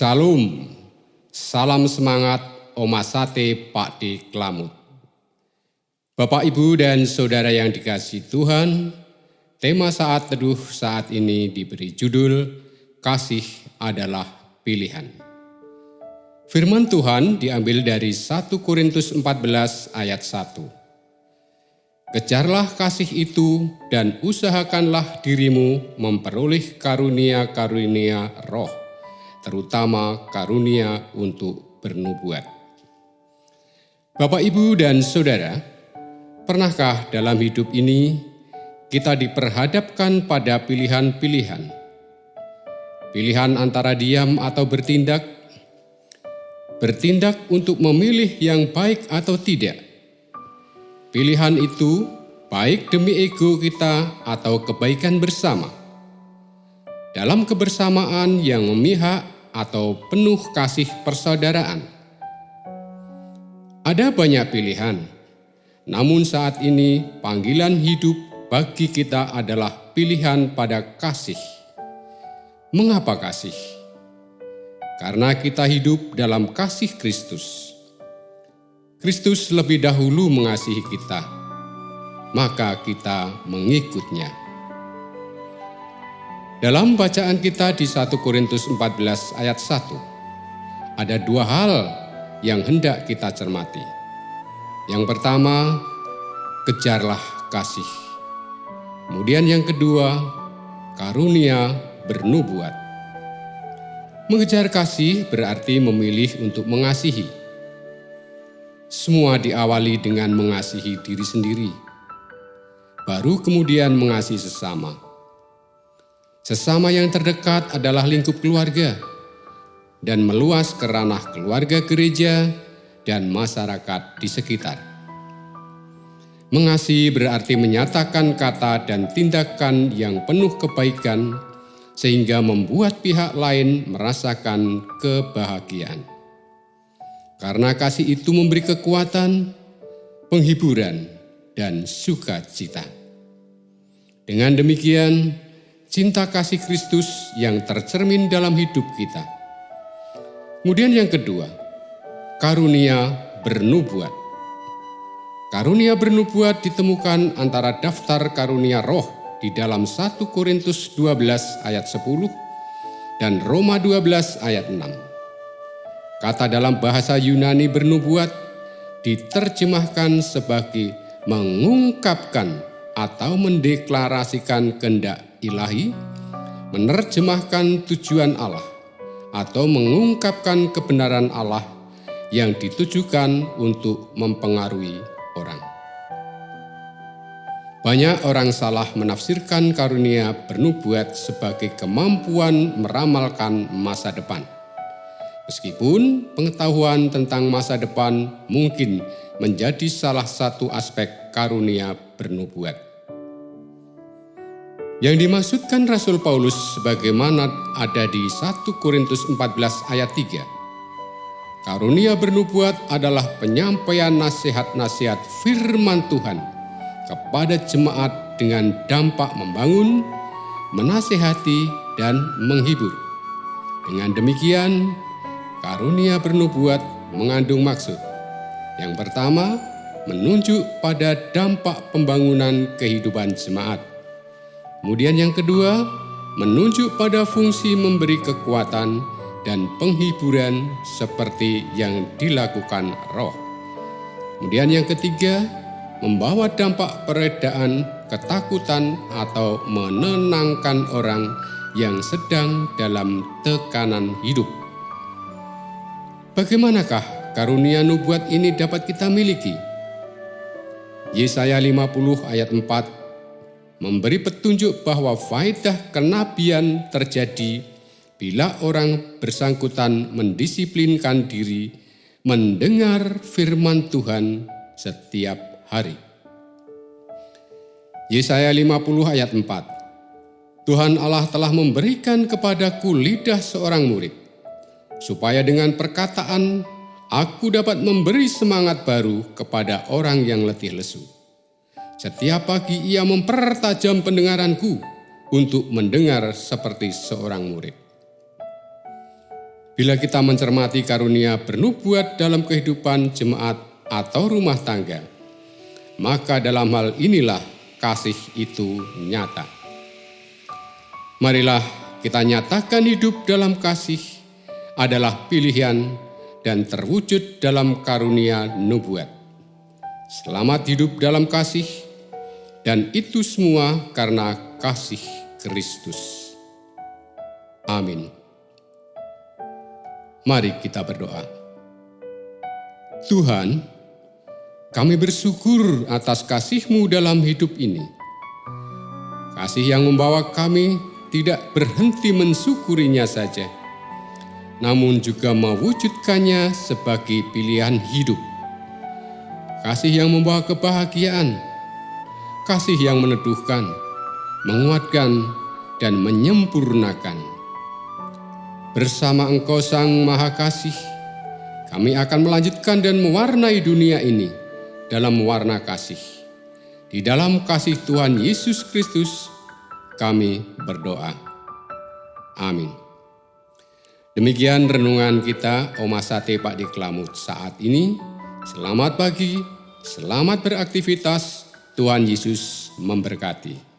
Shalom, salam semangat Oma Sate Pak D. Klamut. Bapak, Ibu, dan Saudara yang dikasihi Tuhan, tema saat teduh saat ini diberi judul Kasih adalah Pilihan. Firman Tuhan diambil dari 1 Korintus 14 ayat 1. Kejarlah kasih itu dan usahakanlah dirimu memperoleh karunia-karunia roh, terutama karunia untuk bernubuat. Bapak, Ibu, dan Saudara, pernahkah dalam hidup ini kita diperhadapkan pada pilihan-pilihan? Pilihan antara diam atau bertindak? Bertindak untuk memilih yang baik atau tidak? Pilihan itu baik demi ego kita atau kebaikan bersama. Dalam kebersamaan yang memihak atau penuh kasih persaudaraan. Ada banyak pilihan, namun saat ini panggilan hidup bagi kita adalah pilihan pada kasih. Mengapa kasih? Karena kita hidup dalam kasih Kristus. Kristus lebih dahulu mengasihi kita, maka kita mengikutnya. Dalam bacaan kita di 1 Korintus 14 ayat 1, ada dua hal yang hendak kita cermati. Yang pertama, kejarlah kasih. Kemudian yang kedua, karunia bernubuat. Mengejar kasih berarti memilih untuk mengasihi. Semua diawali dengan mengasihi diri sendiri, baru kemudian mengasihi sesama. Sesama yang terdekat adalah lingkup keluarga dan meluas ke ranah keluarga gereja dan masyarakat di sekitar. Mengasihi berarti menyatakan kata dan tindakan yang penuh kebaikan sehingga membuat pihak lain merasakan kebahagiaan. Karena kasih itu memberi kekuatan, penghiburan, dan sukacita. Dengan demikian, cinta kasih Kristus yang tercermin dalam hidup kita. Kemudian yang kedua, karunia bernubuat. Karunia bernubuat ditemukan antara daftar karunia roh di dalam 1 Korintus 12 ayat 10 dan Roma 12 ayat 6. Kata dalam bahasa Yunani bernubuat diterjemahkan sebagai mengungkapkan atau mendeklarasikan kehendak ilahi, menerjemahkan tujuan Allah, atau mengungkapkan kebenaran Allah yang ditujukan untuk mempengaruhi orang. Banyak orang salah menafsirkan karunia bernubuat sebagai kemampuan meramalkan masa depan. Meskipun pengetahuan tentang masa depan mungkin menjadi salah satu aspek karunia bernubuat. Yang dimaksudkan Rasul Paulus sebagaimana ada di 1 Korintus 14 ayat 3. Karunia bernubuat adalah penyampaian nasihat-nasihat firman Tuhan kepada jemaat dengan dampak membangun, menasihati, dan menghibur. Dengan demikian, karunia bernubuat mengandung maksud. Yang pertama, menunjuk pada dampak pembangunan kehidupan jemaat. Kemudian yang kedua, menunjuk pada fungsi memberi kekuatan dan penghiburan seperti yang dilakukan roh. Kemudian yang ketiga, membawa dampak peredaan, ketakutan atau menenangkan orang yang sedang dalam tekanan hidup. Bagaimanakah karunia nubuat ini dapat kita miliki? Yesaya 50 ayat 4 memberi petunjuk bahwa faedah kenabian terjadi bila orang bersangkutan mendisiplinkan diri mendengar firman Tuhan setiap hari. Yesaya 50 ayat 4. Tuhan Allah telah memberikan kepadaku lidah seorang murid, supaya dengan perkataan aku dapat memberi semangat baru kepada orang yang letih lesu. Setiap pagi ia mempertajam pendengaranku untuk mendengar seperti seorang murid. Bila kita mencermati karunia bernubuat dalam kehidupan jemaat atau rumah tangga, maka dalam hal inilah kasih itu nyata. Marilah kita nyatakan hidup dalam kasih adalah pilihan dan terwujud dalam karunia nubuat. Selamat hidup dalam kasih, dan itu semua karena kasih Kristus. Amin. Mari kita berdoa. Tuhan, kami bersyukur atas kasih-Mu dalam hidup ini. Kasih yang membawa kami tidak berhenti mensyukurinya saja, namun juga mewujudkannya sebagai pilihan hidup. Kasih yang membawa kebahagiaan, kasih yang meneduhkan, menguatkan, dan menyempurnakan. Bersama Engkau Sang Maha Kasih, kami akan melanjutkan dan mewarnai dunia ini dalam warna kasih. Di dalam kasih Tuhan Yesus Kristus, kami berdoa. Amin. Demikian renungan kita Oma Sate Pak di Klamut saat ini. Selamat pagi, selamat beraktivitas, Tuhan Yesus memberkati.